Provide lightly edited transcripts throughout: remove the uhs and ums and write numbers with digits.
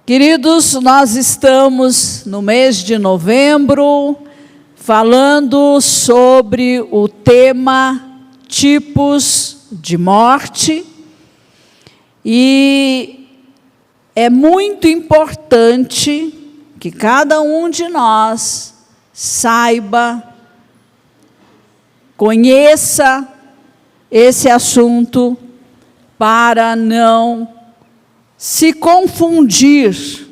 Queridos, nós estamos no mês de novembro, falando sobre o tema tipos de morte, e é muito importante que cada um de nós saiba, conheça esse assunto, para não se confundir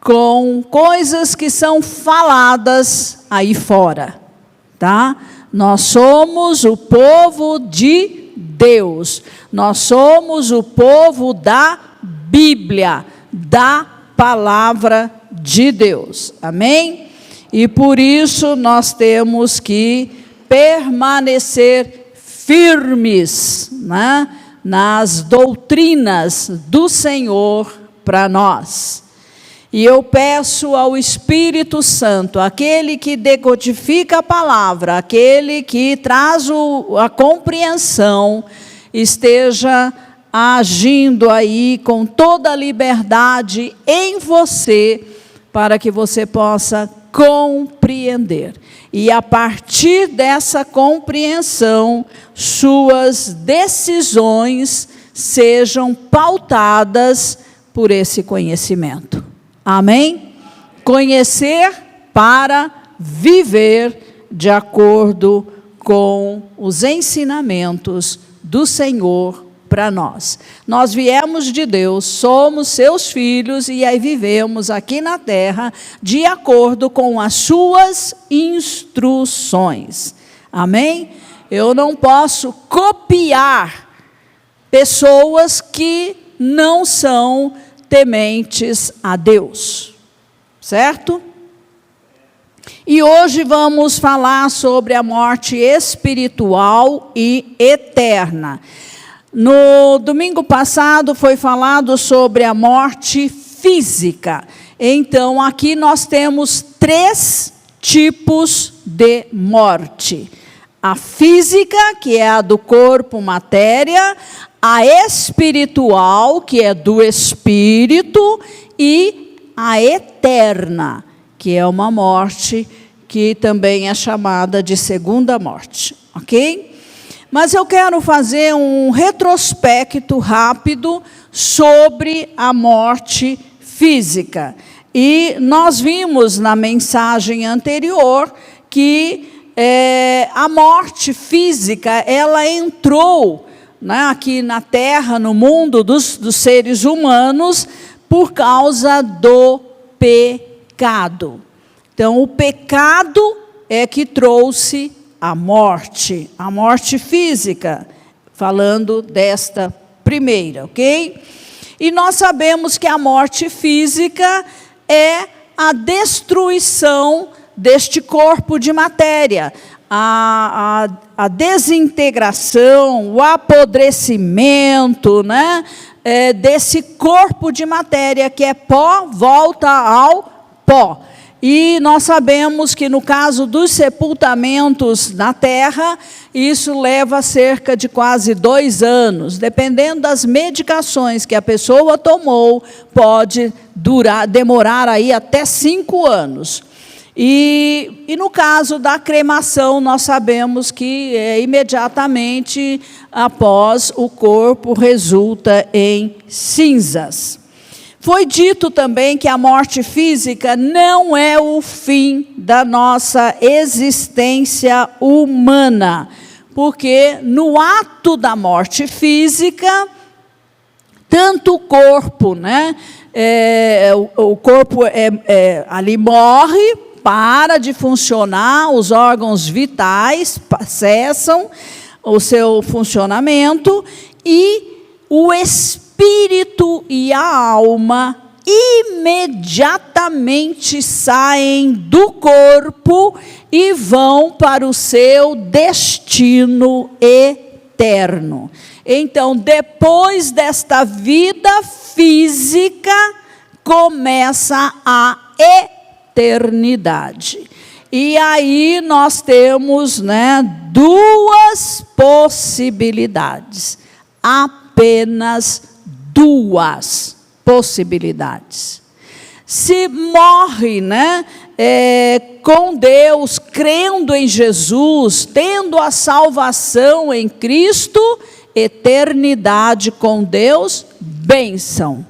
com coisas que são faladas aí fora, tá? Nós somos o povo de Deus, nós somos o povo da Bíblia, da palavra de Deus, amém? E por isso nós temos que permanecer firmes, né, nas doutrinas do Senhor para nós. E eu peço ao Espírito Santo, aquele que decodifica a palavra, aquele que traz a compreensão, esteja agindo aí com toda a liberdade em você, para que você possa compreender. E a partir dessa compreensão, suas decisões sejam pautadas por esse conhecimento. Amém? Conhecer para viver de acordo com os ensinamentos do Senhor para nós. Nós viemos de Deus, somos seus filhos e aí vivemos aqui na terra de acordo com as suas instruções. Amém? Eu não posso copiar pessoas que não são tementes a Deus, certo? E hoje vamos falar sobre a morte espiritual e eterna. No domingo passado foi falado sobre a morte física. Então, aqui nós temos 3 tipos de morte. A física, que é a do corpo, matéria. A espiritual, que é do espírito. E a eterna, que é uma morte que também é chamada de segunda morte. Ok? Mas eu quero fazer um retrospecto rápido sobre a morte física. E nós vimos na mensagem anterior que a morte física, ela entrou, né, aqui na terra, no mundo dos seres humanos, por causa do pecado. Então, o pecado é que trouxe a morte física, falando desta primeira, ok? E nós sabemos que a morte física é a destruição deste corpo de matéria, a desintegração, o apodrecimento, né, desse corpo de matéria que é pó, volta ao pó. E nós sabemos que no caso dos sepultamentos na terra, isso leva cerca de quase 2 anos. Dependendo das medicações que a pessoa tomou, pode demorar aí até 5 anos. E no caso da cremação, nós sabemos que imediatamente após o corpo resulta em cinzas. Foi dito também que a morte física não é o fim da nossa existência humana, porque no ato da morte física, tanto o corpo, né, o corpo ali morre, para de funcionar, os órgãos vitais cessam o seu funcionamento, e o espírito e a alma imediatamente saem do corpo e vão para o seu destino eterno. Então, depois desta vida física, começa a eternidade. E aí nós temos, né, 2 possibilidades. Apenas 2. possibilidades. Se morre, com Deus, crendo em Jesus, tendo a salvação em Cristo, eternidade com Deus, bênção.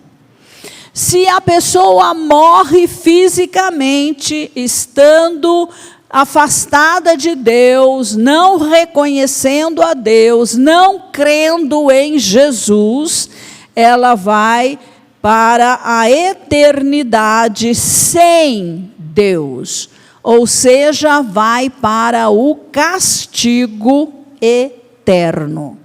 Se a pessoa morre fisicamente, estando afastada de Deus, não reconhecendo a Deus, não crendo em Jesus, ela vai para a eternidade sem Deus, ou seja, vai para o castigo eterno.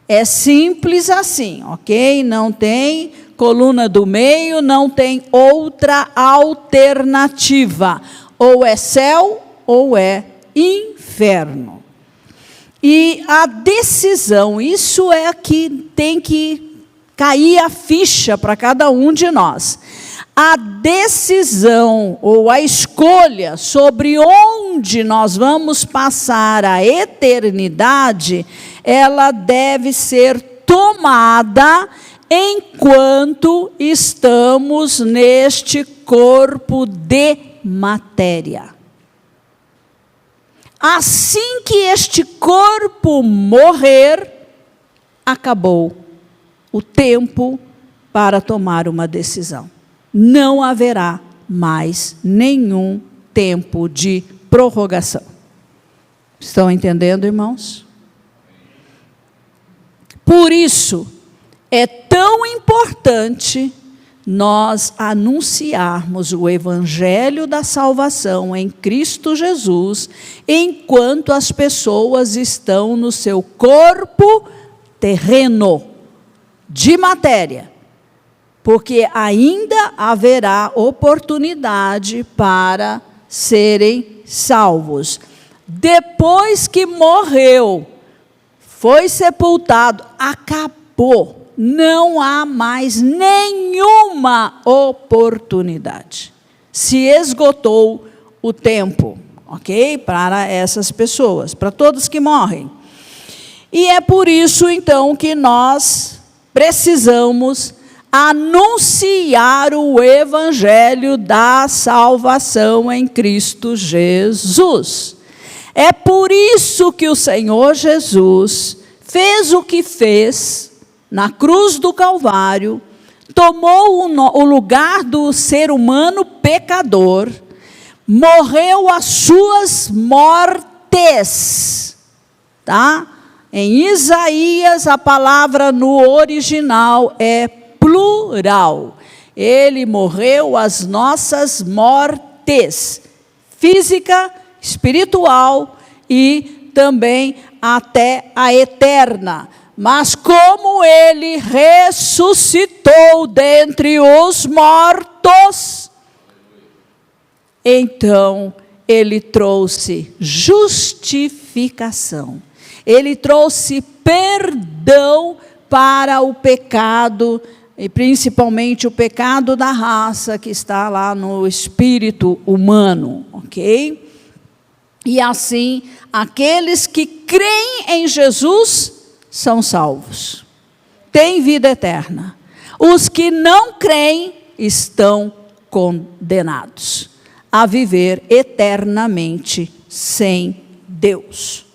É simples assim, ok? Não tem coluna do meio, não tem outra alternativa. Ou é céu ou é inferno. E a decisão, isso é que tem que cair a ficha para cada um de nós. A decisão ou a escolha sobre onde nós vamos passar a eternidade, ela deve ser tomada enquanto estamos neste corpo de matéria. Assim que este corpo morrer, acabou o tempo para tomar uma decisão. Não haverá mais nenhum tempo de prorrogação. Estão entendendo, irmãos? Por isso, é tão importante nós anunciarmos o evangelho da salvação em Cristo Jesus, enquanto as pessoas estão no seu corpo terreno, de matéria, porque ainda haverá oportunidade para serem salvos. Depois que morreu, foi sepultado, acabou. Não há mais nenhuma oportunidade. Se esgotou o tempo, ok? Para essas pessoas, para todos que morrem. E é por isso, então, que nós precisamos anunciar o evangelho da salvação em Cristo Jesus. É por isso que o Senhor Jesus fez o que fez na cruz do Calvário, tomou o lugar do ser humano pecador, morreu as suas mortes, tá? Em Isaías, a palavra no original é plural. Ele morreu as nossas mortes, física, espiritual e também até a eterna. Mas como ele ressuscitou dentre os mortos, então ele trouxe justificação. Ele trouxe perdão para o pecado, e principalmente o pecado da raça que está lá no espírito humano, ok? E assim, aqueles que creem em Jesus são salvos, têm vida eterna. Os que não creem estão condenados a viver eternamente sem Deus.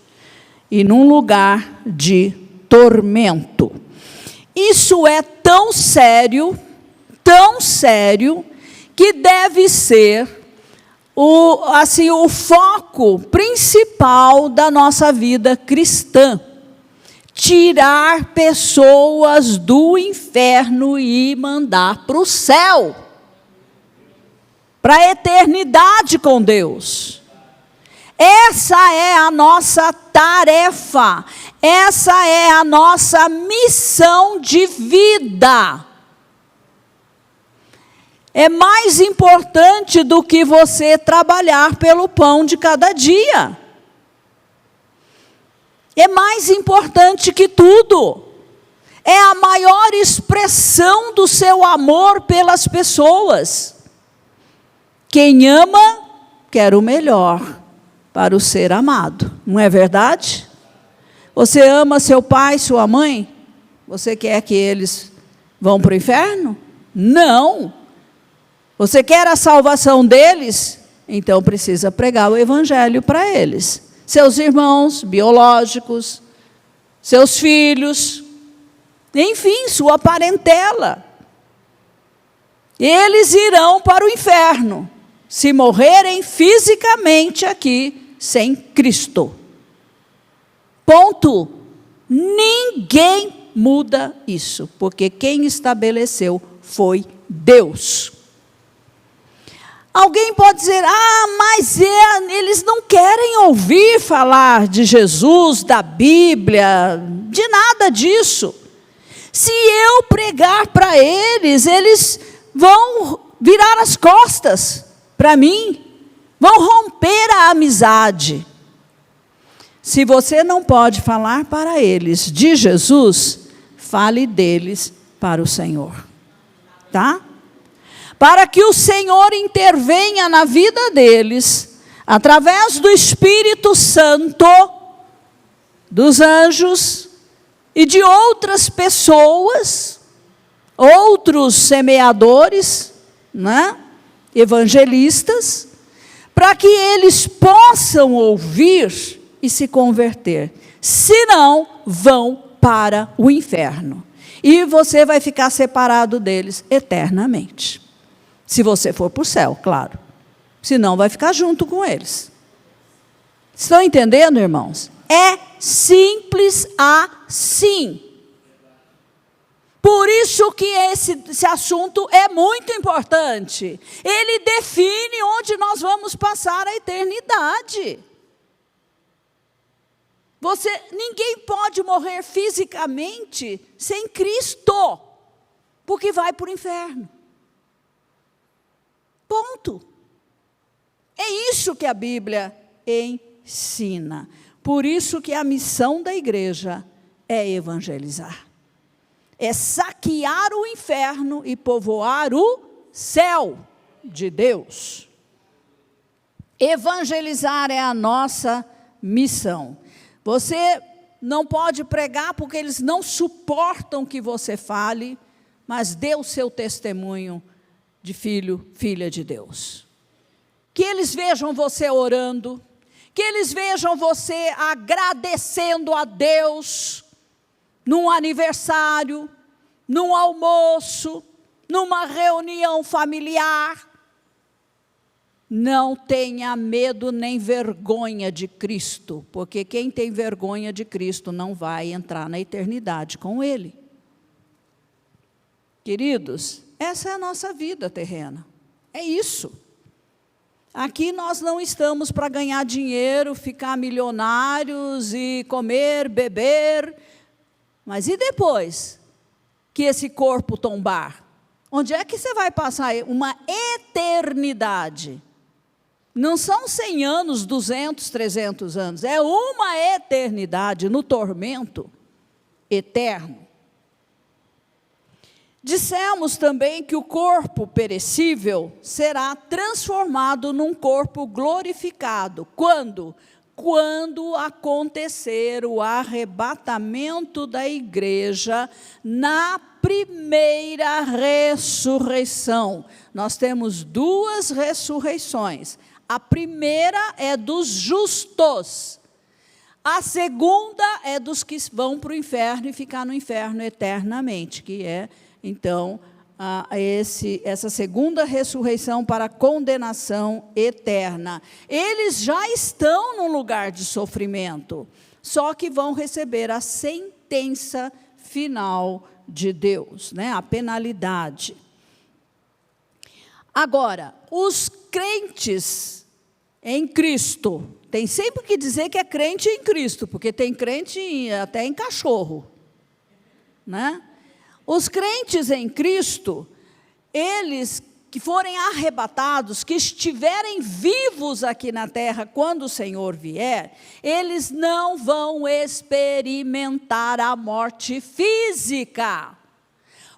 E num lugar de tormento. Isso é tão sério, que deve ser o foco principal da nossa vida cristã. Tirar pessoas do inferno e mandar para o céu. Para a eternidade com Deus. Essa é a nossa tarefa, essa é a nossa missão de vida. É mais importante do que você trabalhar pelo pão de cada dia. É mais importante que tudo. É a maior expressão do seu amor pelas pessoas. Quem ama, quer o melhor para o ser amado, não é verdade? Você ama seu pai, sua mãe? Você quer que eles vão para o inferno? Não. Você quer a salvação deles? Então precisa pregar o evangelho para eles. Seus irmãos biológicos, seus filhos, enfim, sua parentela. Eles irão para o inferno, se morrerem fisicamente aqui, sem Cristo. Ponto. Ninguém muda isso, porque quem estabeleceu foi Deus. Alguém pode dizer, mas eles não querem ouvir falar de Jesus, da Bíblia, de nada disso. Se eu pregar para eles, eles vão virar as costas para mim, vão romper a amizade. Se você não pode falar para eles de Jesus, fale deles para o Senhor, tá? Para que o Senhor intervenha na vida deles, através do Espírito Santo, dos anjos e de outras pessoas, outros semeadores, né? Evangelistas, para que eles possam ouvir e se converter. Senão, vão para o inferno. E você vai ficar separado deles eternamente. Se você for para o céu, claro. Senão, vai ficar junto com eles. Estão entendendo, irmãos? É simples assim. Por isso que esse assunto é muito importante. Ele define onde nós vamos passar a eternidade. Ninguém pode morrer fisicamente sem Cristo, porque vai para o inferno. Ponto. É isso que a Bíblia ensina. Por isso que a missão da igreja é evangelizar. É saquear o inferno e povoar o céu de Deus. Evangelizar é a nossa missão. Você não pode pregar porque eles não suportam que você fale, mas dê o seu testemunho de filho, filha de Deus. Que eles vejam você orando, que eles vejam você agradecendo a Deus, num aniversário, num almoço, numa reunião familiar. Não tenha medo nem vergonha de Cristo, porque quem tem vergonha de Cristo não vai entrar na eternidade com Ele. Queridos, essa é a nossa vida terrena, é isso. Aqui nós não estamos para ganhar dinheiro, ficar milionários e comer, beber, mas e depois que esse corpo tombar? Onde é que você vai passar uma eternidade? Não são 100 anos, 200, 300 anos, é uma eternidade no tormento eterno. Dissemos também que o corpo perecível será transformado num corpo glorificado. Quando? Quando acontecer o arrebatamento da igreja na primeira ressurreição. Nós temos 2 ressurreições. A primeira é dos justos. A segunda é dos que vão para o inferno e ficar no inferno eternamente, que é, então, essa segunda ressurreição para condenação eterna. Eles já estão num lugar de sofrimento, só que vão receber a sentença final de Deus, né? A penalidade. Agora, os crentes em Cristo, tem sempre que dizer que é crente em Cristo, porque tem crente até em cachorro, né? Os crentes em Cristo, eles que forem arrebatados, que estiverem vivos aqui na terra quando o Senhor vier, eles não vão experimentar a morte física.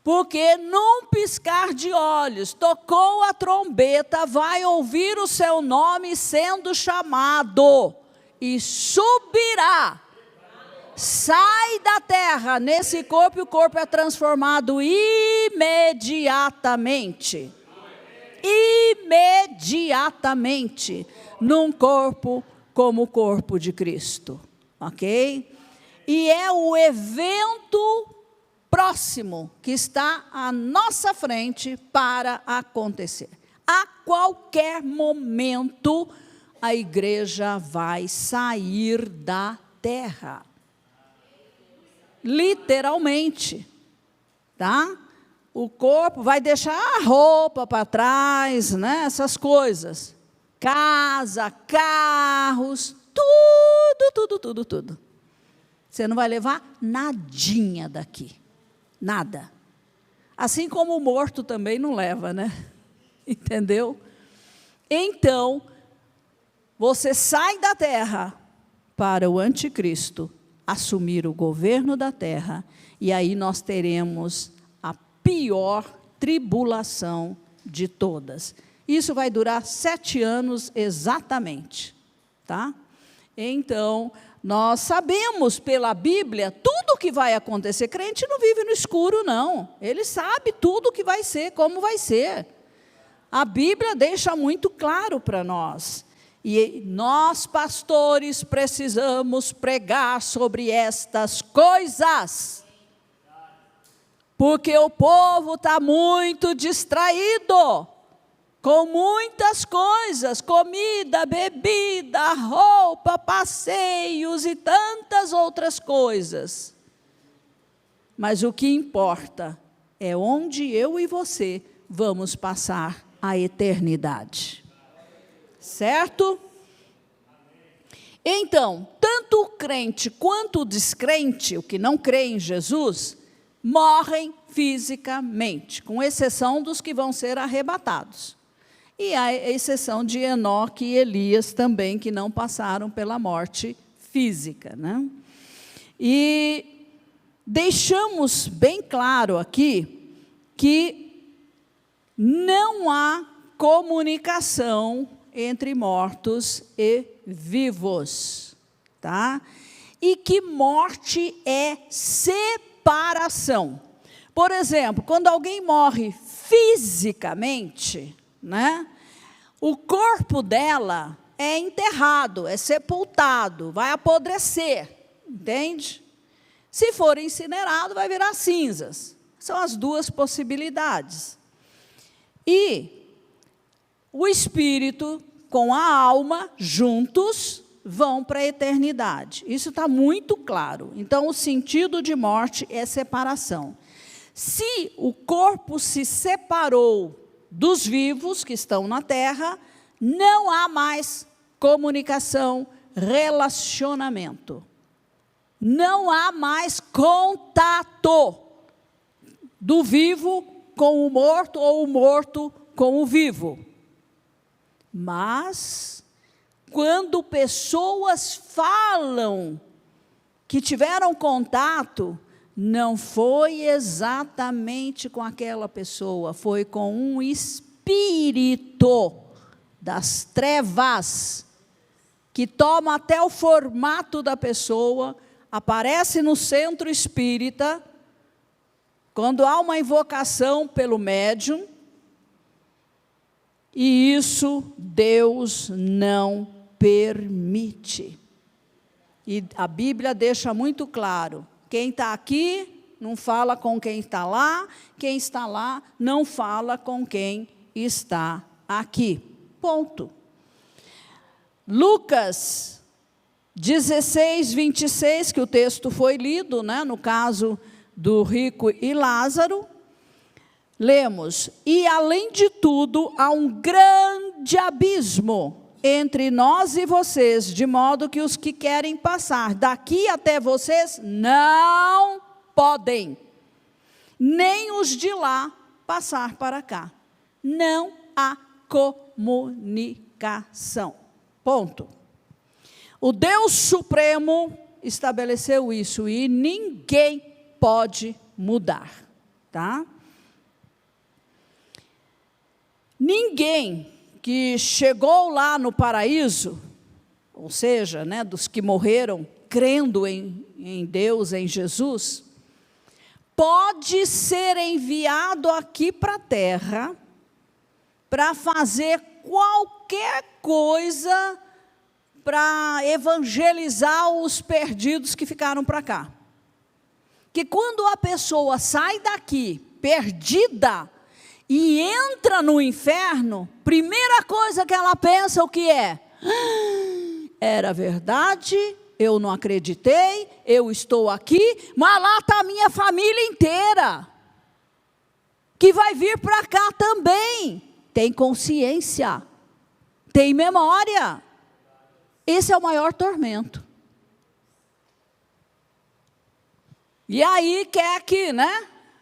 Porque num piscar de olhos, tocou a trombeta, vai ouvir o seu nome sendo chamado, e subirá sai da terra nesse corpo e o corpo é transformado imediatamente. Imediatamente, num corpo como o corpo de Cristo, ok? E é o evento próximo que está à nossa frente para acontecer. A qualquer momento, a igreja vai sair da terra. Literalmente, tá? O corpo vai deixar a roupa para trás, né? Essas coisas. Casa, carros, tudo. Você não vai levar nadinha daqui. Nada. Assim como o morto também não leva, né? Entendeu? Então, você sai da terra para o anticristo assumir o governo da terra, e aí nós teremos a pior tribulação de todas. Isso vai durar 7 anos exatamente, tá? Então, nós sabemos pela Bíblia tudo o que vai acontecer. Crente não vive no escuro, não. Ele sabe tudo o que vai ser, como vai ser. A Bíblia deixa muito claro para nós. E nós, pastores, precisamos pregar sobre estas coisas. Porque o povo está muito distraído com muitas coisas, comida, bebida, roupa, passeios e tantas outras coisas. Mas o que importa é onde eu e você vamos passar a eternidade. Certo? Então, tanto o crente quanto o descrente, o que não crê em Jesus, morrem fisicamente, com exceção dos que vão ser arrebatados. E a exceção de Enoque e Elias também, que não passaram pela morte física, né? E deixamos bem claro aqui que não há comunicação entre mortos e vivos, tá? E que morte é separação. Por exemplo, quando alguém morre fisicamente, né? O corpo dela é enterrado, é sepultado, vai apodrecer, entende? Se for incinerado, vai virar cinzas. São as duas possibilidades. E o espírito com a alma, juntos, vão para a eternidade. Isso está muito claro. Então, o sentido de morte é separação. Se o corpo se separou dos vivos que estão na terra, não há mais comunicação, relacionamento. Não há mais contato do vivo com o morto ou o morto com o vivo. Mas, quando pessoas falam que tiveram contato, não foi exatamente com aquela pessoa, foi com um espírito das trevas, que toma até o formato da pessoa, aparece no centro espírita, quando há uma invocação pelo médium, e isso Deus não permite. E a Bíblia deixa muito claro, quem está aqui não fala com quem está lá não fala com quem está aqui. Ponto. Lucas 16, 26, que o texto foi lido, né, no caso do rico e Lázaro, lemos: e além de tudo, há um grande abismo entre nós e vocês, de modo que os que querem passar daqui até vocês não podem, nem os de lá passar para cá. Não há comunicação. Ponto. O Deus Supremo estabeleceu isso e ninguém pode mudar, tá? Ninguém que chegou lá no paraíso, ou seja, né, dos que morreram crendo em Deus, em Jesus, pode ser enviado aqui para a terra para fazer qualquer coisa para evangelizar os perdidos que ficaram para cá. Que quando a pessoa sai daqui perdida e entra no inferno, primeira coisa que ela pensa o que é? Era verdade, eu não acreditei, eu estou aqui, mas lá está a minha família inteira, que vai vir para cá também. Tem consciência, tem memória. Esse é o maior tormento. E aí quer que,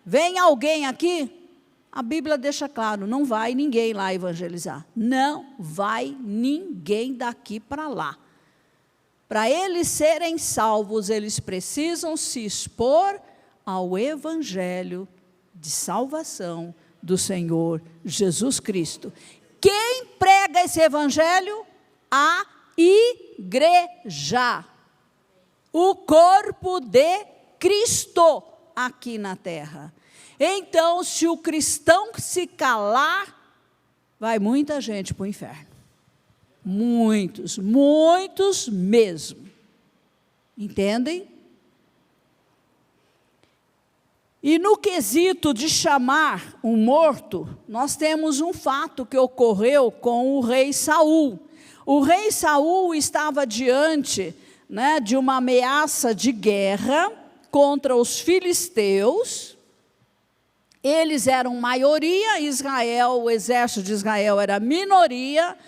vem alguém aqui, a Bíblia deixa claro, não vai ninguém lá evangelizar. Não vai ninguém daqui para lá. Para eles serem salvos, eles precisam se expor ao evangelho de salvação do Senhor Jesus Cristo. Quem prega esse evangelho? A igreja. O corpo de Cristo aqui na terra. Então, se o cristão se calar, vai muita gente para o inferno. Muitos, muitos mesmo. Entendem? E no quesito de chamar um morto, nós temos um fato que ocorreu com o rei Saul. O rei Saul estava diante, de uma ameaça de guerra contra os filisteus. Eles eram maioria, Israel, o exército de Israel era minoria,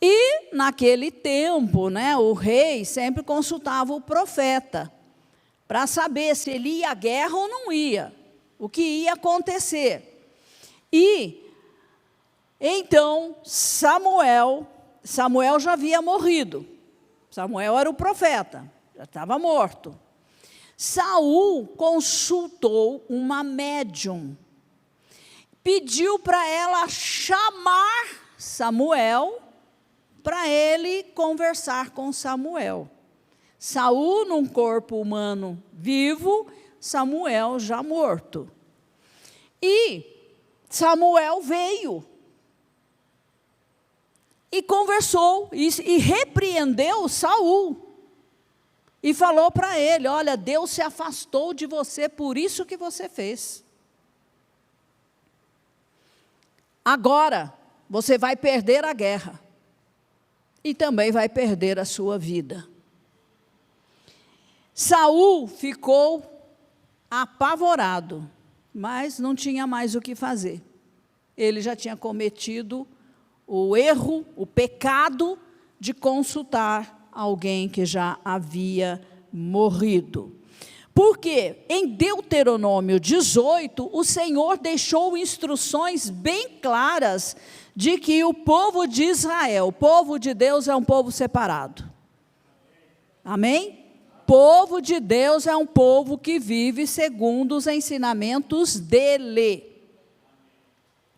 e naquele tempo, o rei sempre consultava o profeta, para saber se ele ia à guerra ou não ia, o que ia acontecer. E, então, Samuel já havia morrido, Samuel era o profeta, já estava morto. Saul consultou uma médium, pediu para ela chamar Samuel, para ele conversar com Samuel. Saul num corpo humano vivo, Samuel já morto. E Samuel veio e conversou e repreendeu Saul. E falou para ele, olha, Deus se afastou de você por isso que você fez. Agora, você vai perder a guerra. E também vai perder a sua vida. Saul ficou apavorado, mas não tinha mais o que fazer. Ele já tinha cometido o erro, o pecado de consultar alguém que já havia morrido. Porque em Deuteronômio 18, o Senhor deixou instruções bem claras de que o povo de Israel, o povo de Deus é um povo separado. Amém? Povo de Deus é um povo que vive segundo os ensinamentos dele.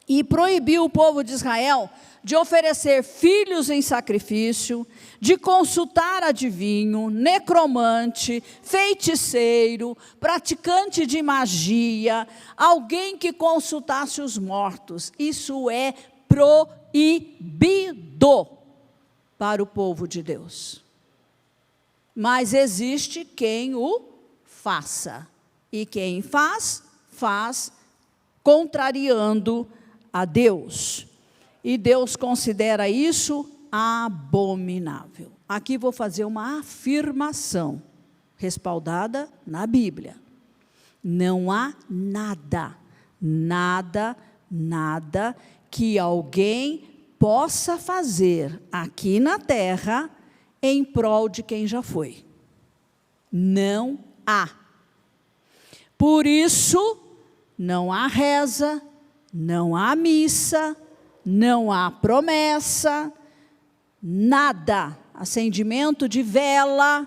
E proibiu o povo de Israel de oferecer filhos em sacrifício, de consultar adivinho, necromante, feiticeiro, praticante de magia, alguém que consultasse os mortos. Isso é proibido para o povo de Deus. Mas existe quem o faça. E quem faz contrariando a Deus. E Deus considera isso abominável. Aqui vou fazer uma afirmação, respaldada na Bíblia. Não há nada que alguém possa fazer aqui na terra em prol de quem já foi. Não há. Por isso, não há reza, não há missa, não há promessa, nada, acendimento de vela,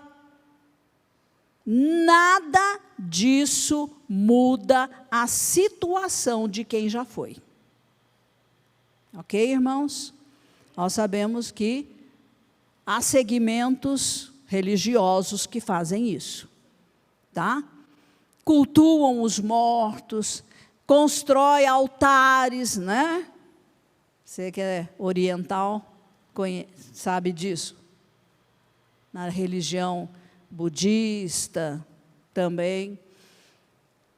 nada disso muda a situação de quem já foi. Ok, irmãos? Nós sabemos que há segmentos religiosos que fazem isso, tá? Cultuam os mortos, constrói altares, né? Você que é oriental, sabe disso. Na religião budista também,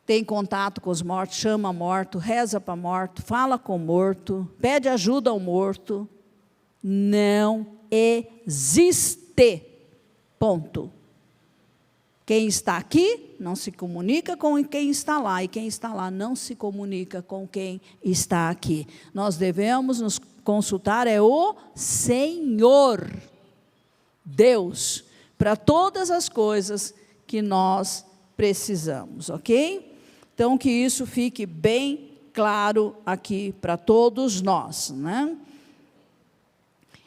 tem contato com os mortos, chama morto, reza para morto, fala com morto, pede ajuda ao morto. Não existe. Ponto. Quem está aqui não se comunica com quem está lá, e quem está lá não se comunica com quem está aqui. Nós devemos nos consultar o Senhor, Deus, para todas as coisas que nós precisamos, ok? Então, que isso fique bem claro aqui para todos nós, né?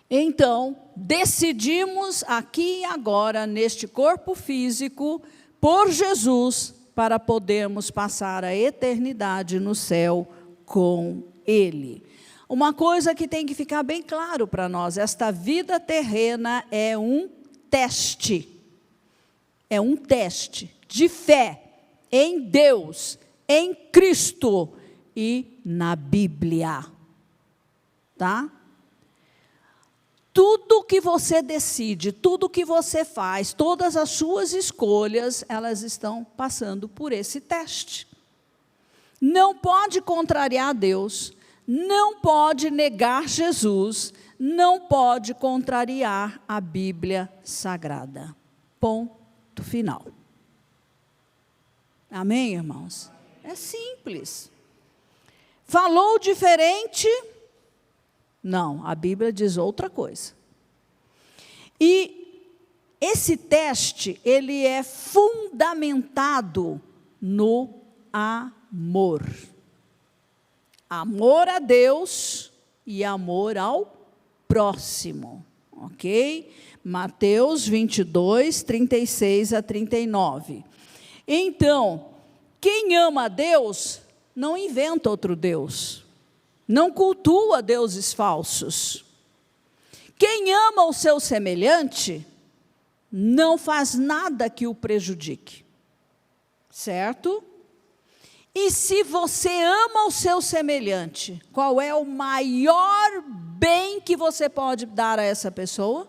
Então, decidimos aqui e agora, neste corpo físico, por Jesus, para podermos passar a eternidade no céu com Ele. Uma coisa que tem que ficar bem claro para nós: esta vida terrena é um teste. É um teste de fé em Deus, em Cristo e na Bíblia. Tá? Tudo que você decide, tudo que você faz, todas as suas escolhas, elas estão passando por esse teste. Não pode contrariar Deus, não pode negar Jesus, não pode contrariar a Bíblia Sagrada. Ponto final. Amém, irmãos? É simples. Falou diferente? Não, a Bíblia diz outra coisa. E esse teste, ele é fundamentado no amor. Amor a Deus e amor ao próximo, ok? Mateus 22, 36 a 39. Então, quem ama a Deus, não inventa outro Deus. Não cultua deuses falsos. Quem ama o seu semelhante, não faz nada que o prejudique. Certo? E se você ama o seu semelhante, qual é o maior bem que você pode dar a essa pessoa?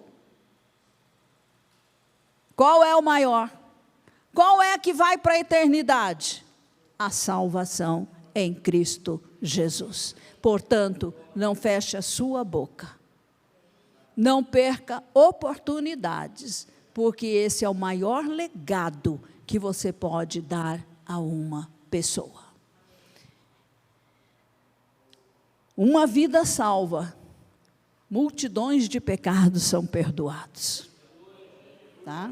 Qual é o maior? Qual é que vai para a eternidade? A salvação em Cristo Jesus. Portanto, não feche a sua boca. Não perca oportunidades, porque esse é o maior legado que você pode dar a uma pessoa. Uma vida salva, multidões de pecados são perdoados. Tá?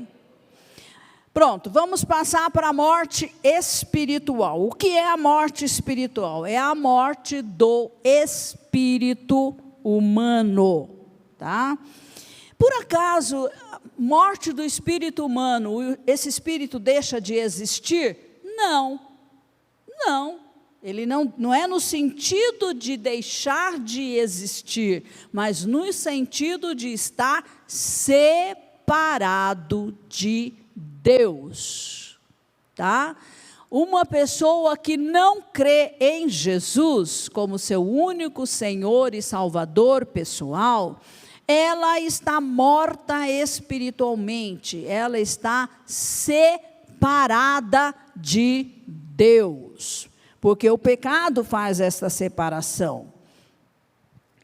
Pronto, vamos passar para a morte espiritual. O que é a morte espiritual? É a morte do espírito humano, tá? Por acaso, morte do espírito humano, esse espírito deixa de existir? Não, não. Ele não é no sentido de deixar de existir, mas no sentido de estar separado de Deus, tá? Uma pessoa que não crê em Jesus como seu único Senhor e Salvador pessoal, ela está morta espiritualmente, ela está separada de Deus, porque o pecado faz essa separação.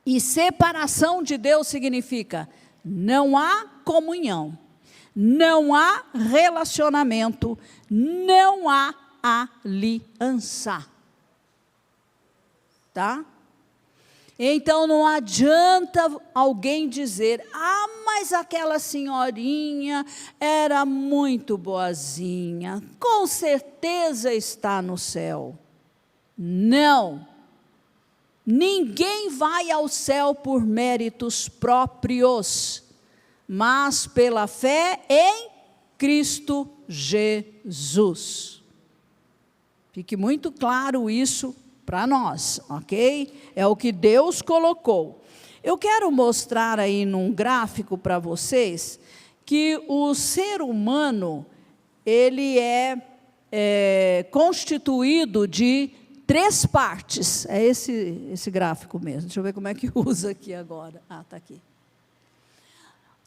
E separação de Deus significa não há comunhão, não há relacionamento, não há aliança. Tá? Então não adianta alguém dizer: ah, mas aquela senhorinha era muito boazinha, com certeza está no céu. Não. Ninguém vai ao céu por méritos próprios, mas pela fé em Cristo Jesus. Fique muito claro isso para nós, ok? É o que Deus colocou. Eu quero mostrar aí num gráfico para vocês que o ser humano, ele é constituído de 3 partes. É esse gráfico mesmo. Deixa eu ver como é que usa aqui agora. Ah, está aqui.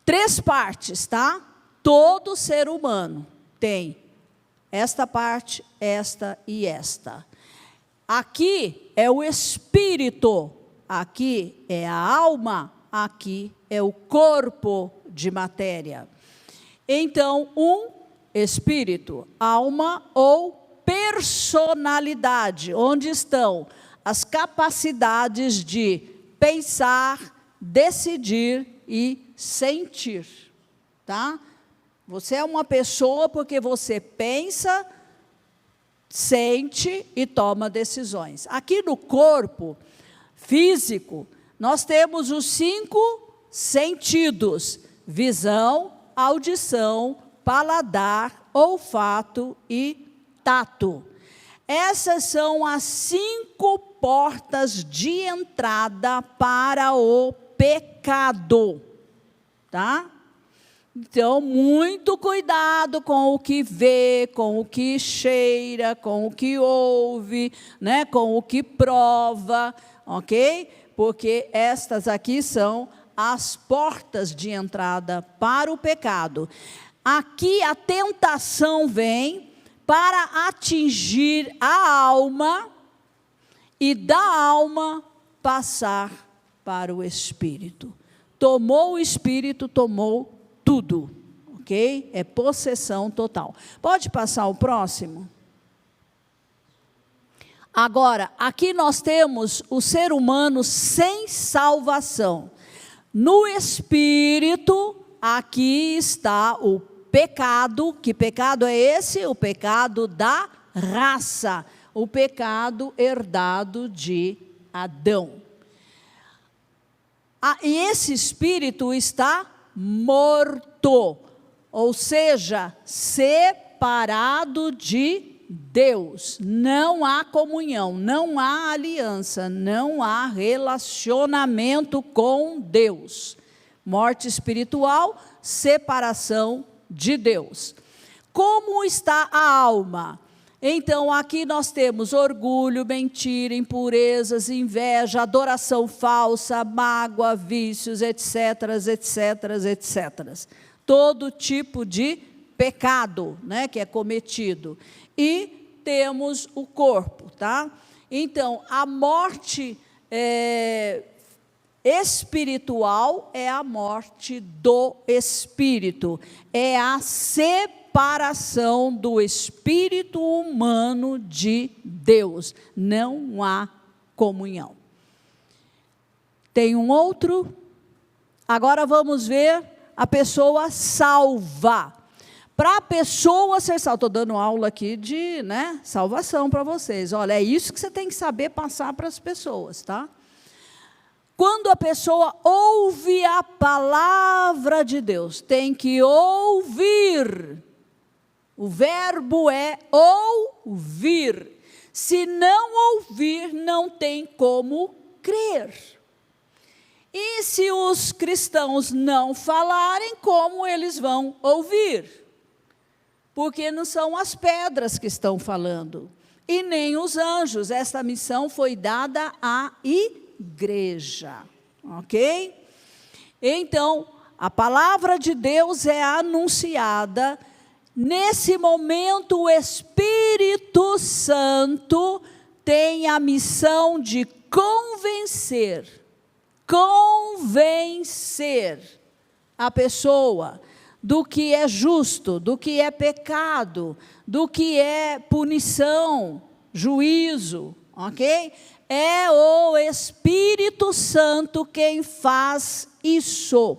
3 partes, tá? Todo ser humano tem esta parte, esta e esta. Aqui é o espírito, aqui é a alma, aqui é o corpo de matéria. Então, um espírito, alma ou personalidade, onde estão as capacidades de pensar, decidir e sentir, tá? Você é uma pessoa porque você pensa, sente e toma decisões. Aqui no corpo físico, nós temos os 5 sentidos: visão, audição, paladar, olfato e tato. Essas são as 5 portas de entrada para o pecado, tá? Então, muito cuidado com o que vê, com o que cheira, com o que ouve, né, com o que prova, ok? Porque estas aqui são as portas de entrada para o pecado. Aqui a tentação vem para atingir a alma e da alma passar para o espírito. Tomou o espírito, tomou tudo, ok? É possessão total. Pode passar o próximo? Agora, aqui nós temos o ser humano sem salvação. No espírito, aqui está o pecado. Que pecado é esse? O pecado da raça, o pecado herdado de Adão. E esse espírito está morto, ou seja, separado de Deus. Não há comunhão, não há aliança, não há relacionamento com Deus. Morte espiritual, separação de Deus. Como está a alma? Então, aqui nós temos orgulho, mentira, impurezas, inveja, adoração falsa, mágoa, vícios, etc., etc., etc. Todo tipo de pecado, né, que é cometido. E temos o corpo, tá? Então, a morte espiritual é a morte do espírito, é a separação do espírito humano de Deus. Não há comunhão. Tem um outro? Agora vamos ver a pessoa salva. Para a pessoa ser salva, estou dando aula aqui de salvação para vocês. Olha, é isso que você tem que saber passar para as pessoas, tá? Quando a pessoa ouve a palavra de Deus, tem que ouvir. O verbo é ouvir. Se não ouvir, não tem como crer. E se os cristãos não falarem, como eles vão ouvir? Porque não são as pedras que estão falando, e nem os anjos. Esta missão foi dada à igreja, ok? Então, a palavra de Deus é anunciada. Nesse momento, o Espírito Santo tem a missão de convencer a pessoa do que é justo, do que é pecado, do que é punição, juízo, ok? É o Espírito Santo quem faz isso,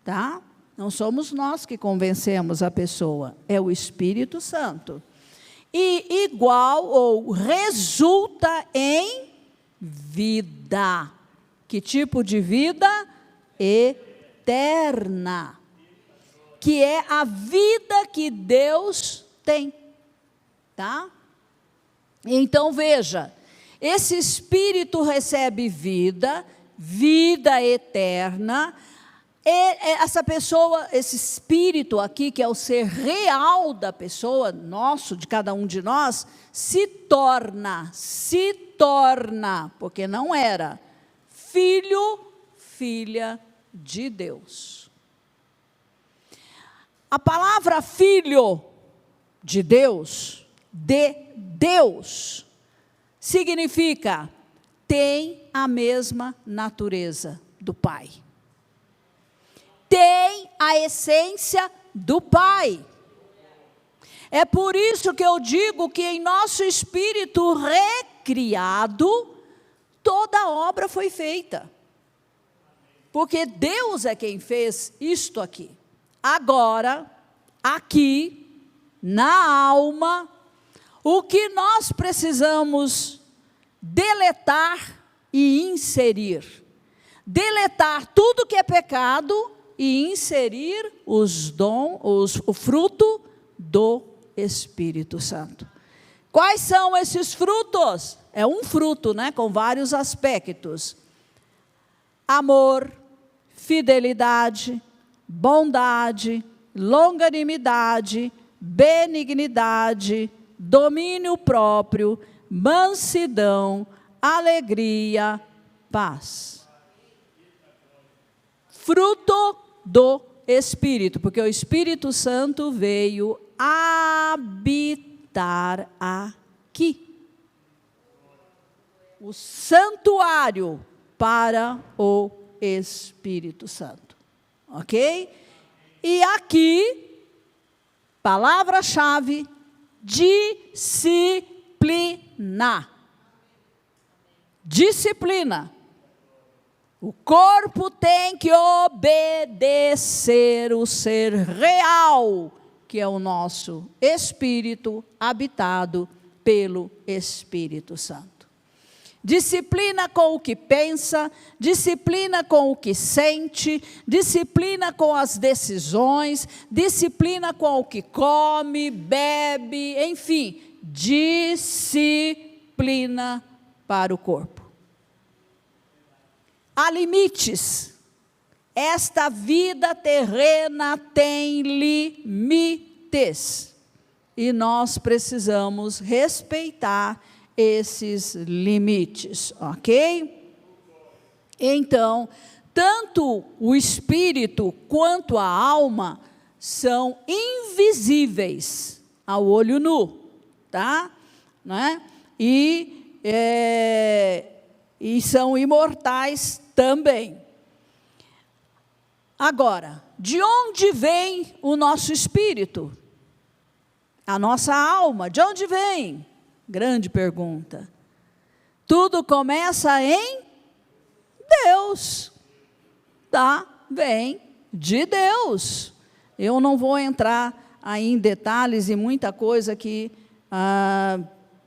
tá? Não somos nós que convencemos a pessoa, é o Espírito Santo. E igual ou resulta em vida. Que tipo de vida? Eterna. Que é a vida que Deus tem, tá? Então veja, esse Espírito recebe vida, vida eterna, essa pessoa, esse espírito aqui, que é o ser real da pessoa, nosso, de cada um de nós, se torna, porque não era, filho, filha de Deus. A palavra filho de Deus, significa tem a mesma natureza do Pai. Tem a essência do Pai. É por isso que eu digo que em nosso espírito recriado, toda a obra foi feita. Porque Deus é quem fez isto aqui. Agora, aqui, na alma, o que nós precisamos deletar e inserir. Deletar tudo que é pecado e inserir o fruto do Espírito Santo. Quais são esses frutos? É um fruto, né, com vários aspectos. Amor, fidelidade, bondade, longanimidade, benignidade, domínio próprio, mansidão, alegria, paz. Fruto do Espírito, porque o Espírito Santo veio habitar aqui. O santuário para o Espírito Santo. Ok? E aqui, palavra-chave, disciplina. Disciplina. O corpo tem que obedecer o ser real, que é o nosso espírito habitado pelo Espírito Santo. Disciplina com o que pensa, disciplina com o que sente, disciplina com as decisões, disciplina com o que come, bebe, enfim, disciplina para o corpo. Há limites. Esta vida terrena tem limites. E nós precisamos respeitar esses limites, ok? Então, tanto o espírito quanto a alma são invisíveis ao olho nu, tá? Né? E são imortais também. Agora, de onde vem o nosso espírito? A nossa alma, de onde vem? Grande pergunta. Tudo começa em Deus, tá? Vem de Deus. Eu não vou entrar aí em detalhes e muita coisa que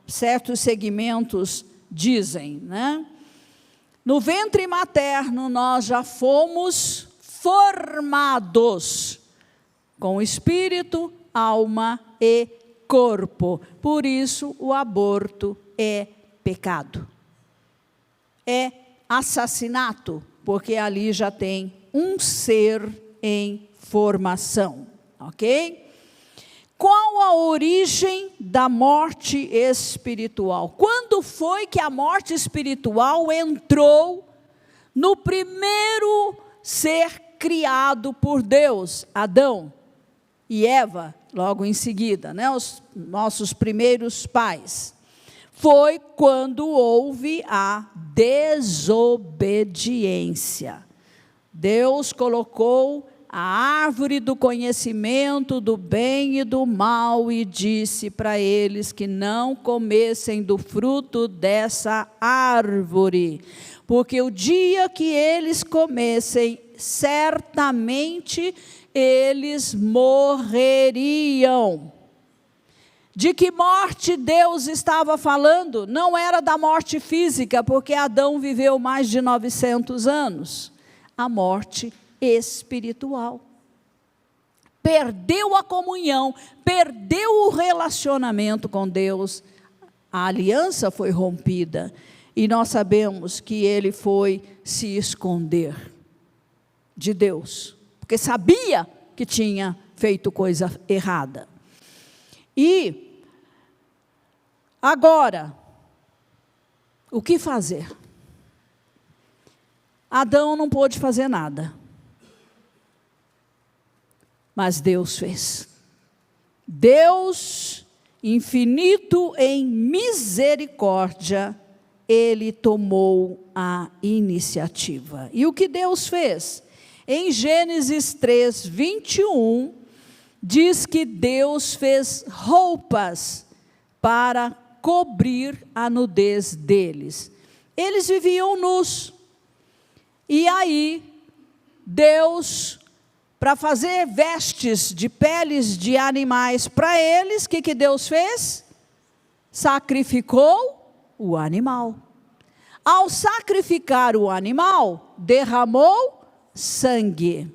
certos segmentos dizem, né? No ventre materno nós já fomos formados com espírito, alma e corpo. Por isso o aborto é pecado. É assassinato, porque ali já tem um ser em formação, ok? Qual a origem da morte espiritual? Quando foi que a morte espiritual entrou no primeiro ser criado por Deus, Adão e Eva, logo em seguida, né, os nossos primeiros pais? Foi quando houve a desobediência. Deus colocou a árvore do conhecimento do bem e do mal e disse para eles que não comessem do fruto dessa árvore, porque o dia que eles comessem, certamente eles morreriam. De que morte Deus estava falando? Não era da morte física, porque Adão viveu mais de 900 anos. A morte espiritual. Perdeu a comunhão, perdeu o relacionamento com Deus. A aliança foi rompida. E nós sabemos que ele foi se esconder de Deus, porque sabia que tinha feito coisa errada. E agora, o que fazer? Adão não pôde fazer nada, mas Deus fez. Deus, infinito em misericórdia, Ele tomou a iniciativa. E o que Deus fez? Em Gênesis 3, 21, diz que Deus fez roupas para cobrir a nudez deles. Eles viviam nus. E aí, Deus, para fazer vestes de peles de animais para eles, o que Deus fez? Sacrificou o animal. Ao sacrificar o animal, derramou sangue.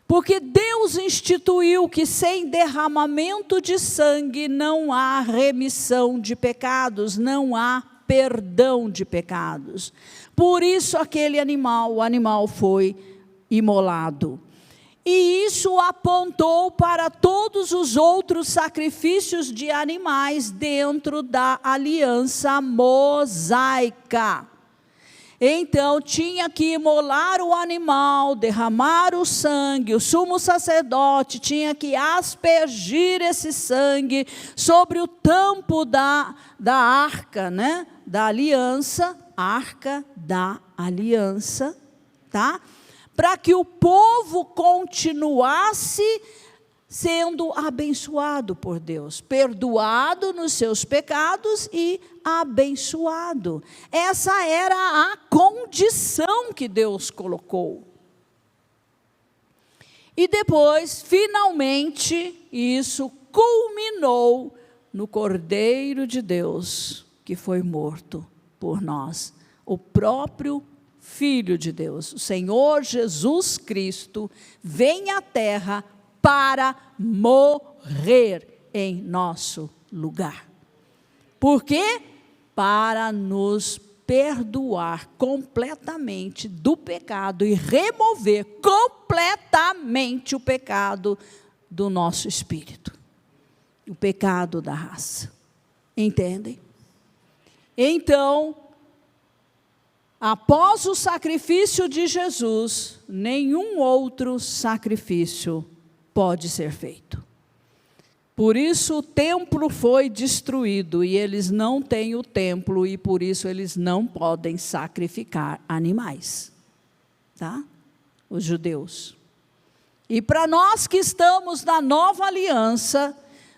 Porque Deus instituiu que sem derramamento de sangue não há remissão de pecados, não há perdão de pecados. Por isso o animal foi imolado. E isso apontou para todos os outros sacrifícios de animais dentro da aliança mosaica. Então, tinha que imolar o animal, derramar o sangue, o sumo sacerdote tinha que aspergir esse sangue sobre o tampo da arca, né? Da aliança, arca da aliança, tá? Para que o povo continuasse sendo abençoado por Deus, perdoado nos seus pecados e abençoado. Essa era a condição que Deus colocou. E depois, finalmente, isso culminou no Cordeiro de Deus, que foi morto por nós, o próprio Filho de Deus, o Senhor Jesus Cristo, vem à terra para morrer em nosso lugar. Por quê? Para nos perdoar completamente do pecado e remover completamente o pecado do nosso espírito, o pecado da raça. Entendem? Então, após o sacrifício de Jesus, nenhum outro sacrifício pode ser feito. Por isso o templo foi destruído e eles não têm o templo e por isso eles não podem sacrificar animais, tá? Os judeus. E para nós que estamos na nova aliança,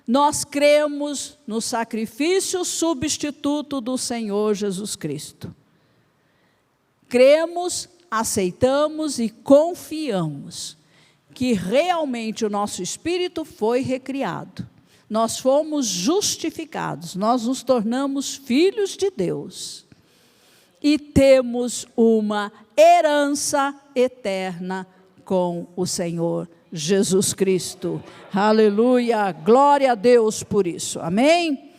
nós cremos no sacrifício substituto do Senhor Jesus Cristo. Cremos, aceitamos e confiamos que realmente o nosso espírito foi recriado. Nós fomos justificados, nós nos tornamos filhos de Deus. E temos uma herança eterna com o Senhor Jesus Cristo. Aleluia, glória a Deus por isso, amém?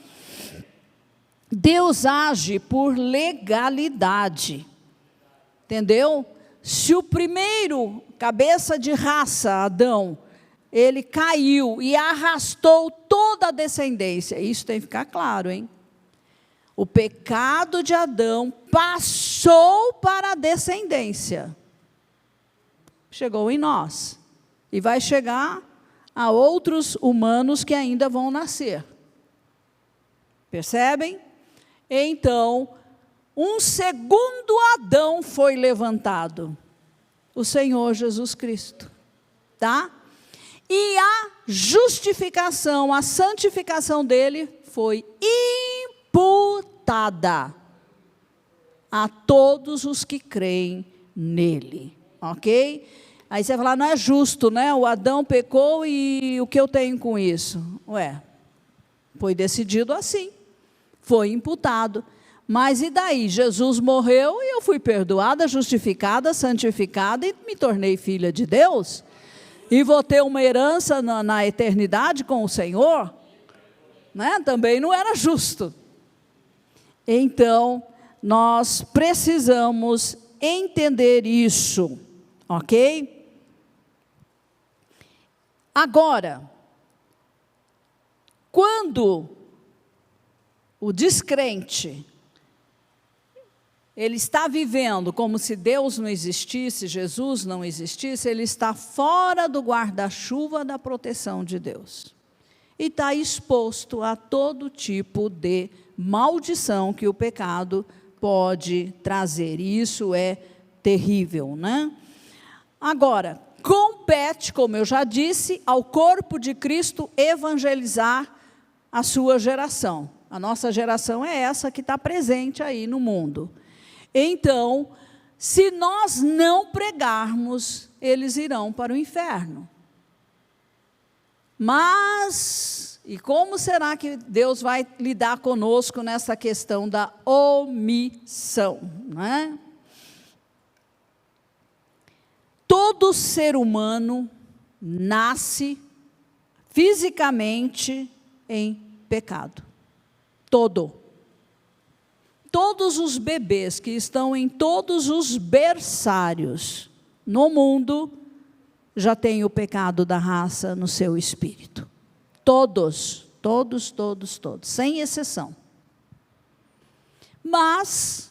Deus age por legalidade, entendeu? Se o primeiro cabeça de raça, Adão, ele caiu e arrastou toda a descendência, isso tem que ficar claro, hein? O pecado de Adão passou para a descendência, chegou em nós, e vai chegar a outros humanos que ainda vão nascer, percebem? Então, um segundo Adão foi levantado, o Senhor Jesus Cristo, tá? E a justificação, a santificação dele foi imputada a todos os que creem nele, ok? Aí você vai falar, não é justo, né? O Adão pecou e o que eu tenho com isso? Ué, foi decidido assim, foi imputado. Mas e daí? Jesus morreu e eu fui perdoada, justificada, santificada e me tornei filha de Deus? E vou ter uma herança na eternidade com o Senhor? Né? Também não era justo. Então, nós precisamos entender isso, ok? Agora, quando o descrente, ele está vivendo como se Deus não existisse, Jesus não existisse, ele está fora do guarda-chuva da proteção de Deus. E está exposto a todo tipo de maldição que o pecado pode trazer. E isso é terrível, né? Agora, compete, como eu já disse, ao corpo de Cristo evangelizar a sua geração. A nossa geração é essa que está presente aí no mundo. Então, se nós não pregarmos, eles irão para o inferno. Mas, e como será que Deus vai lidar conosco nessa questão da omissão, né? Todo ser humano nasce fisicamente em pecado. Todos os bebês que estão em todos os berçários no mundo já têm o pecado da raça no seu espírito. Todos, sem exceção. Mas,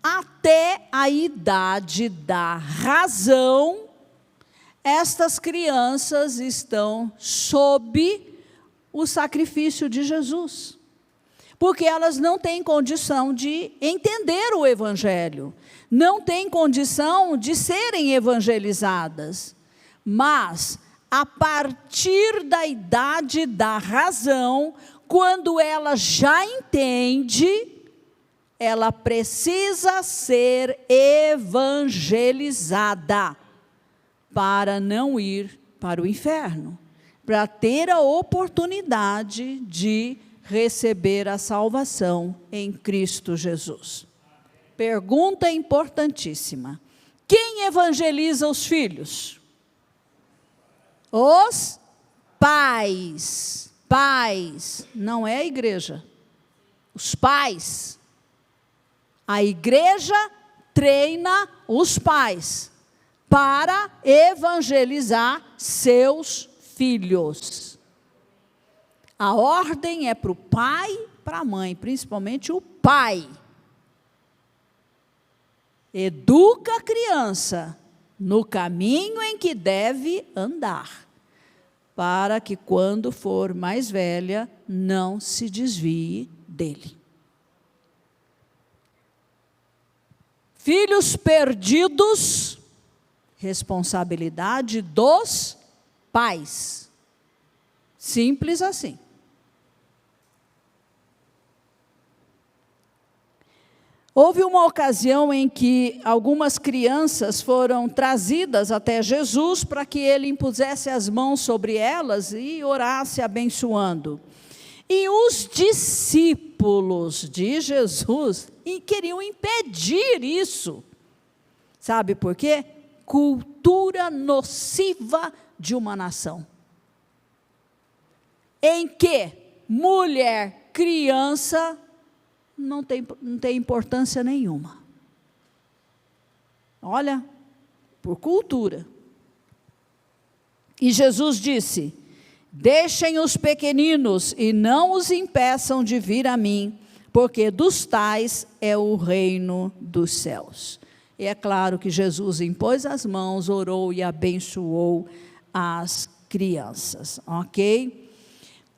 até a idade da razão, estas crianças estão sob o sacrifício de Jesus. Porque elas não têm condição de entender o Evangelho, não têm condição de serem evangelizadas. Mas, a partir da idade da razão, quando ela já entende, ela precisa ser evangelizada para não ir para o inferno, para ter a oportunidade de receber a salvação em Cristo Jesus. Pergunta importantíssima: quem evangeliza os filhos? Os pais. Pais, não é a igreja. Os pais. A igreja treina os pais para evangelizar seus filhos. A ordem é para o pai, para a mãe, principalmente o pai. Educa a criança no caminho em que deve andar, para que quando for mais velha, não se desvie dele. Filhos perdidos, responsabilidade dos pais. Simples assim. Houve uma ocasião em que algumas crianças foram trazidas até Jesus para que ele impusesse as mãos sobre elas e orasse abençoando. E os discípulos de Jesus queriam impedir isso. Sabe por quê? Cultura nociva de uma nação. Em que mulher, criança, não tem importância nenhuma. Olha, por cultura. E Jesus disse: deixem os pequeninos e não os impeçam de vir a mim, porque dos tais é o reino dos céus. E é claro que Jesus impôs as mãos, orou e abençoou as crianças, ok?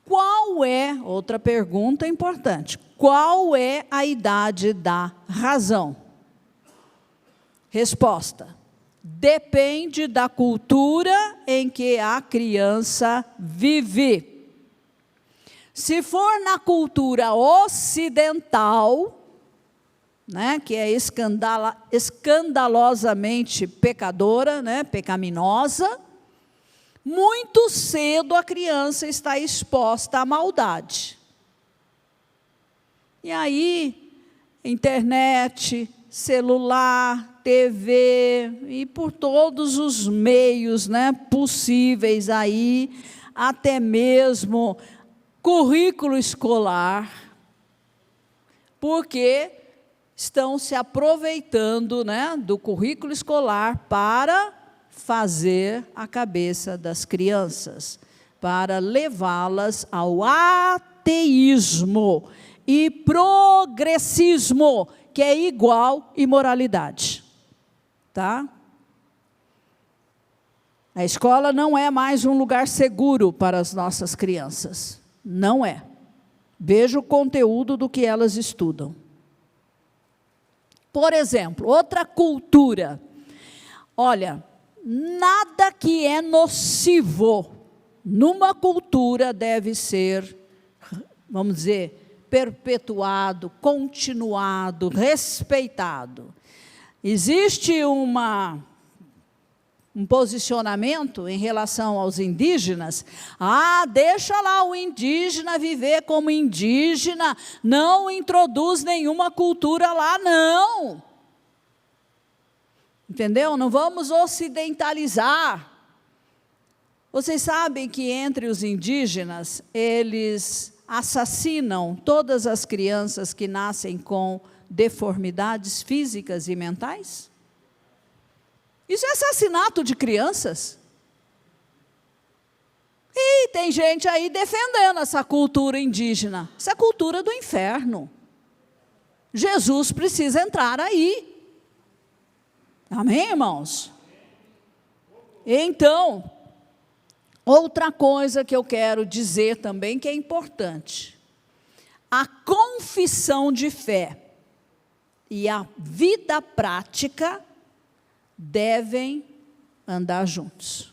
Qual é, outra pergunta importante, qual é a idade da razão? Resposta: depende da cultura em que a criança vive. Se for na cultura ocidental, né, que é escandalosamente pecadora, né, pecaminosa, muito cedo a criança está exposta à maldade. E aí, internet, celular, TV, e por todos os meios, né, possíveis aí, até mesmo currículo escolar, porque estão se aproveitando, né, do currículo escolar para fazer a cabeça das crianças, para levá-las ao ateísmo e progressismo, que é igual imoralidade. Tá? A escola não é mais um lugar seguro para as nossas crianças. Não é. Veja o conteúdo do que elas estudam. Por exemplo, outra cultura. Olha, nada que é nocivo numa cultura deve ser, vamos dizer, perpetuado, continuado, respeitado. Existe um posicionamento em relação aos indígenas. Deixa lá o indígena viver como indígena, não introduz nenhuma cultura lá, não. Entendeu? Não vamos ocidentalizar. Vocês sabem que entre os indígenas, eles assassinam todas as crianças que nascem com deformidades físicas e mentais? Isso é assassinato de crianças. E tem gente aí defendendo essa cultura indígena. Essa é cultura do inferno. Jesus precisa entrar aí. Amém, irmãos? Então, outra coisa que eu quero dizer também que é importante. A confissão de fé e a vida prática devem andar juntos.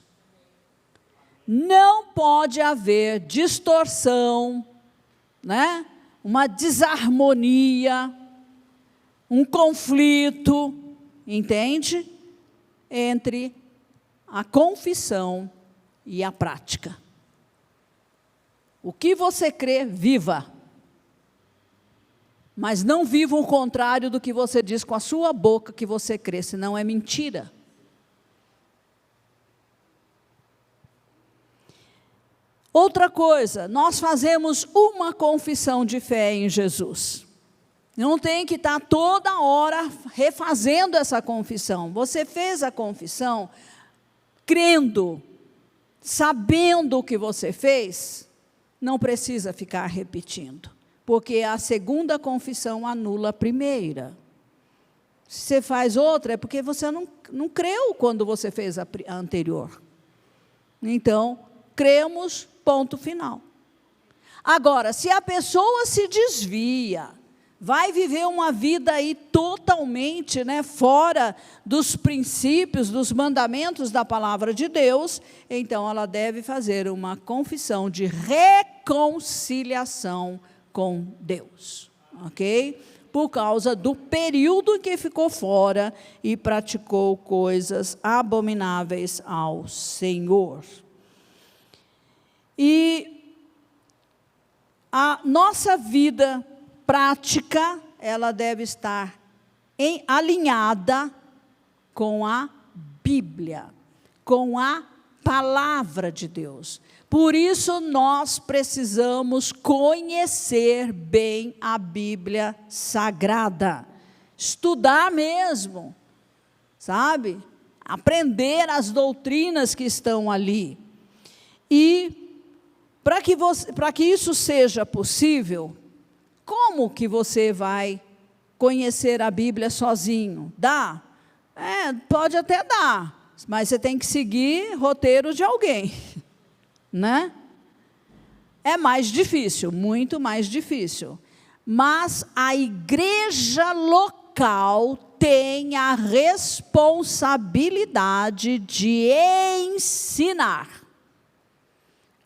Não pode haver distorção, né? Uma desarmonia, um conflito, entende? Entre a confissão e a prática. O que você crê, viva. Mas não viva o contrário do que você diz com a sua boca que você crê, senão é mentira. Outra coisa, nós fazemos uma confissão de fé em Jesus. Não tem que estar toda hora refazendo essa confissão. Você fez a confissão crendo, sabendo o que você fez, não precisa ficar repetindo. Porque a segunda confissão anula a primeira. Se você faz outra, é porque você não creu quando você fez a anterior. Então, cremos, ponto final. Agora, se a pessoa se desvia, vai viver uma vida aí totalmente, né, fora dos princípios, dos mandamentos da palavra de Deus, então ela deve fazer uma confissão de reconciliação com Deus, ok? Por causa do período em que ficou fora e praticou coisas abomináveis ao Senhor. E a nossa vida prática, ela deve estar alinhada com a Bíblia, com a palavra de Deus. Por isso, nós precisamos conhecer bem a Bíblia Sagrada. Estudar mesmo, sabe? Aprender as doutrinas que estão ali. E, para que isso seja possível, como que você vai conhecer a Bíblia sozinho? Dá? Pode até dar, mas você tem que seguir roteiro de alguém. Né? É mais difícil, muito mais difícil. Mas a igreja local tem a responsabilidade de ensinar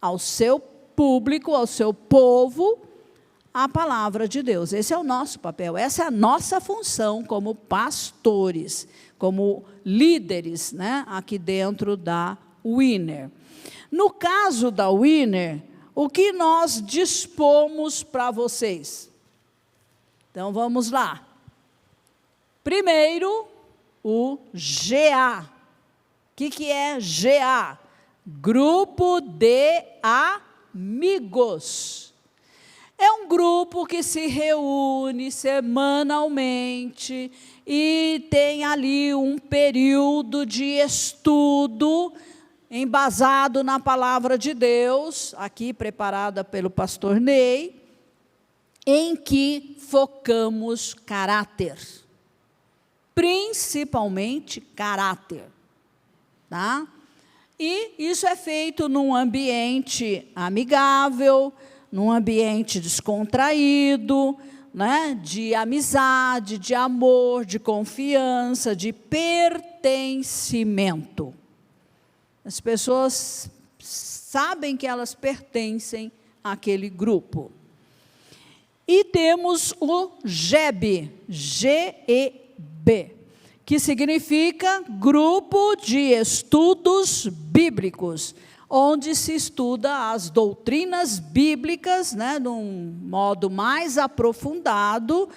ao seu público, ao seu povo, a palavra de Deus. Esse é o nosso papel, essa é a nossa função como pastores, como líderes, né, aqui dentro da Winner. No caso da Winner, o que nós dispomos para vocês? Então, vamos lá. Primeiro, o GA. O que é GA? Grupo de amigos. É um grupo que se reúne semanalmente e tem ali um período de estudo embasado na palavra de Deus, aqui preparada pelo pastor Ney, em que focamos caráter, principalmente caráter, tá? E isso é feito num ambiente amigável, num ambiente descontraído, né, de amizade, de amor, de confiança, de pertencimento. As pessoas sabem que elas pertencem àquele grupo. E temos o GEB, G-E-B, que significa Grupo de Estudos Bíblicos, onde se estuda as doutrinas bíblicas, né, de um modo mais aprofundado,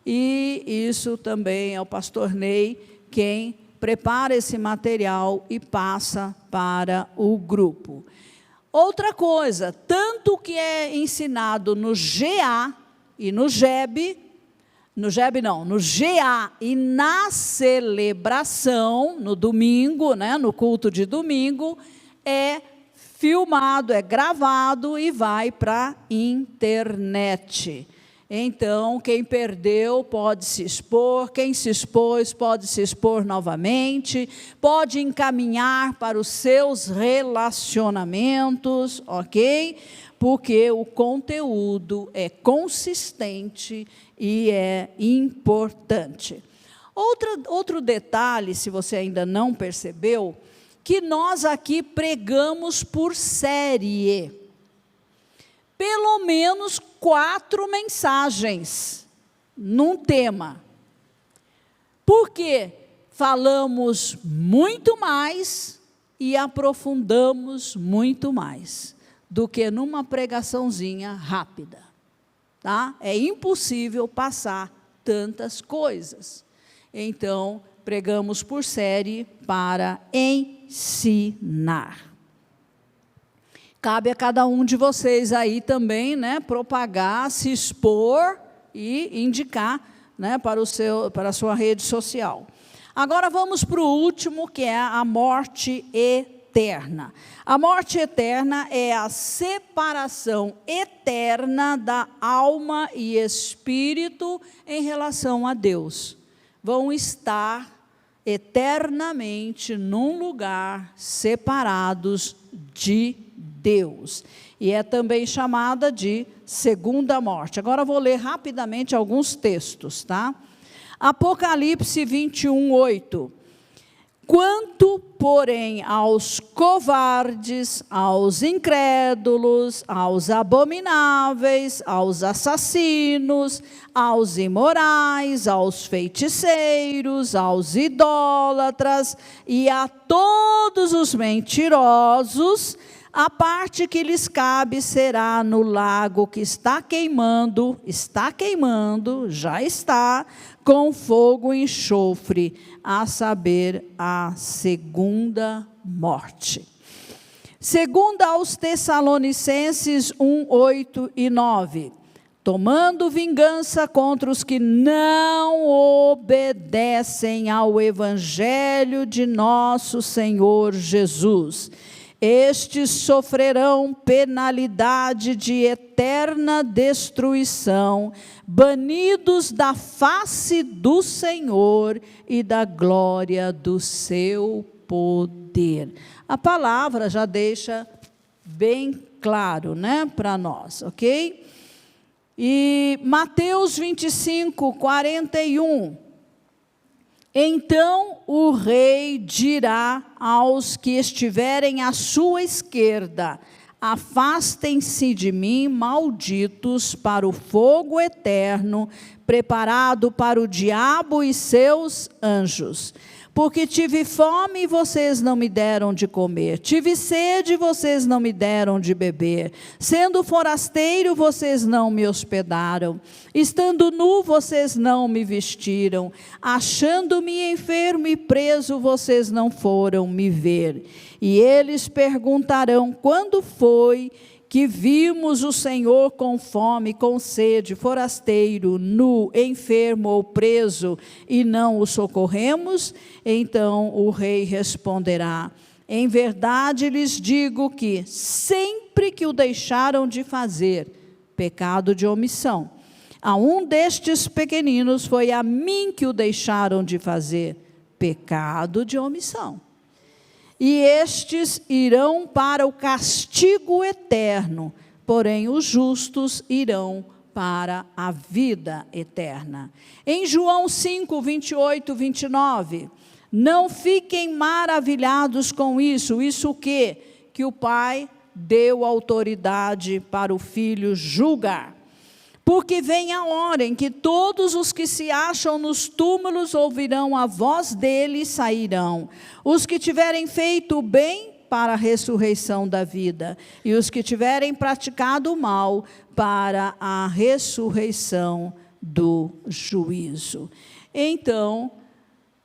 e isso também é o pastor Ney quem prepara esse material e passa para o grupo. Outra coisa, tanto que é ensinado no GA e no GEB, no GA e na celebração, no domingo, né, no culto de domingo, é filmado, é gravado e vai para a internet. Então, quem perdeu pode se expor, quem se expôs pode se expor novamente, pode encaminhar para os seus relacionamentos, ok? Porque o conteúdo é consistente e é importante. Outro detalhe, se você ainda não percebeu, que nós aqui pregamos por série. Pelo menos 4 mensagens num tema. Porque falamos muito mais e aprofundamos muito mais do que numa pregaçãozinha rápida. Tá? É impossível passar tantas coisas. Então, pregamos por série para ensinar. Cabe a cada um de vocês aí também, né, propagar, se expor e indicar, né, para a sua rede social. Agora vamos para o último, que é a morte eterna. A morte eterna é a separação eterna da alma e espírito em relação a Deus. Vão estar eternamente num lugar separados de Deus. E é também chamada de segunda morte. Agora eu vou ler rapidamente alguns textos, tá? Apocalipse 21:8. Quanto, porém, aos covardes, aos incrédulos, aos abomináveis, aos assassinos, aos imorais, aos feiticeiros, aos idólatras e a todos os mentirosos, a parte que lhes cabe será no lago que está queimando, já está, com fogo e enxofre, a saber, a segunda morte. Segunda aos Tessalonicenses 1:8 e 9. Tomando vingança contra os que não obedecem ao evangelho de nosso Senhor Jesus. Estes sofrerão penalidade de eterna destruição, banidos da face do Senhor e da glória do seu poder. A palavra já deixa bem claro, né, para nós, ok? E Mateus 25:41. Então o rei dirá aos que estiverem à sua esquerda: afastem-se de mim, malditos, para o fogo eterno, preparado para o diabo e seus anjos. Porque tive fome e vocês não me deram de comer, tive sede e vocês não me deram de beber, sendo forasteiro vocês não me hospedaram, estando nu vocês não me vestiram, achando-me enfermo e preso vocês não foram me ver. E eles perguntarão: quando foi que vimos o Senhor com fome, com sede, forasteiro, nu, enfermo ou preso, e não o socorremos? Então o rei responderá: em verdade lhes digo que, sempre que o deixaram de fazer, pecado de omissão, a um destes pequeninos foi a mim que o deixaram de fazer, pecado de omissão. E estes irão para o castigo eterno, porém os justos irão para a vida eterna. Em João 5, 28, 29, não fiquem maravilhados com isso. Isso o quê? Que o Pai deu autoridade para o Filho julgar. Porque vem a hora em que todos os que se acham nos túmulos ouvirão a voz dele e sairão. Os que tiverem feito o bem, para a ressurreição da vida, e os que tiverem praticado o mal, para a ressurreição do juízo. Então,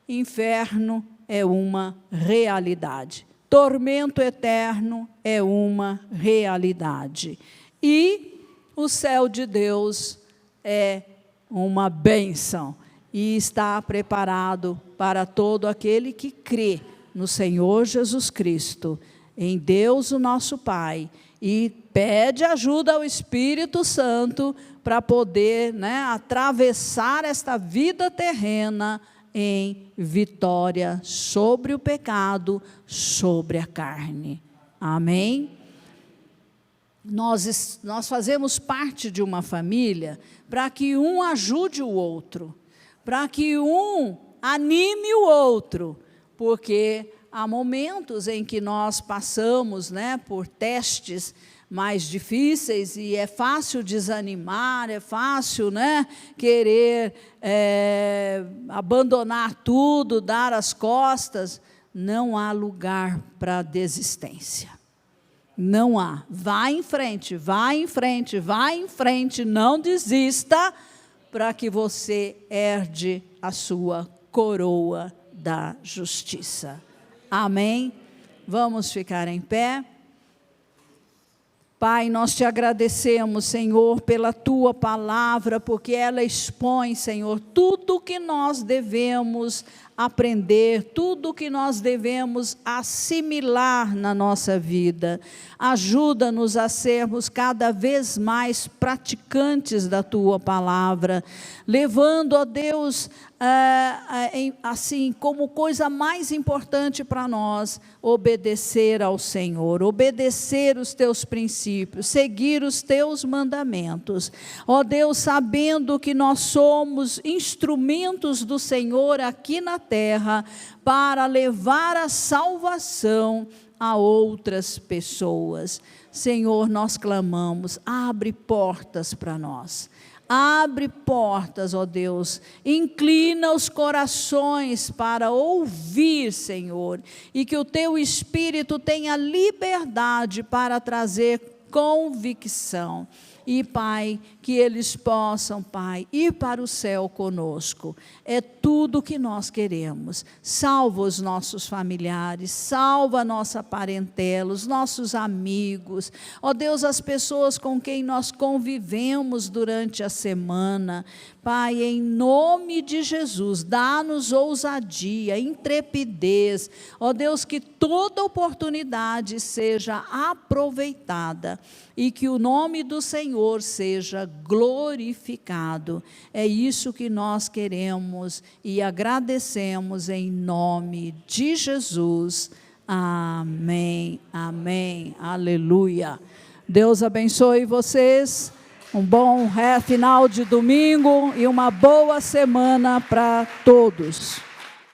inferno é uma realidade. Tormento eterno é uma realidade. E o céu de Deus é uma bênção e está preparado para todo aquele que crê no Senhor Jesus Cristo, em Deus o nosso Pai, e pede ajuda ao Espírito Santo para poder, atravessar esta vida terrena em vitória sobre o pecado, sobre a carne. Amém? Nós fazemos parte de uma família para que um ajude o outro, para que um anime o outro, porque há momentos em que nós passamos, por testes mais difíceis, e é fácil desanimar, é fácil, querer abandonar tudo, dar as costas. Não há lugar para desistência. Não há. Vá em frente, vá em frente, vá em frente, não desista, para que você herde a sua coroa da justiça. Amém? Vamos ficar em pé. Pai, nós te agradecemos, Senhor, pela tua palavra, porque ela expõe, Senhor, tudo que nós devemos aprender, tudo que nós devemos assimilar na nossa vida. Ajuda-nos a sermos cada vez mais praticantes da tua palavra, levando, ó Deus, assim, como coisa mais importante para nós, obedecer ao Senhor, obedecer os teus princípios, seguir os teus mandamentos. Ó Deus, sabendo que nós somos instrumentos do Senhor aqui na terra, para levar a salvação a outras pessoas. Senhor, nós clamamos, abre portas para nós. Abre portas, ó Deus, inclina os corações para ouvir, Senhor, e que o teu Espírito tenha liberdade para trazer convicção. E, Pai, que eles possam, Pai, ir para o céu conosco. É tudo que nós queremos. Salva os nossos familiares, salva a nossa parentela, os nossos amigos. Ó Deus, as pessoas com quem nós convivemos durante a semana. Pai, em nome de Jesus, dá-nos ousadia, intrepidez. Ó Deus, que toda oportunidade seja aproveitada e que o nome do Senhor seja glorificado. É isso que nós queremos e agradecemos em nome de Jesus. Amém, amém, aleluia. Deus abençoe vocês, um bom final de domingo e uma boa semana para todos.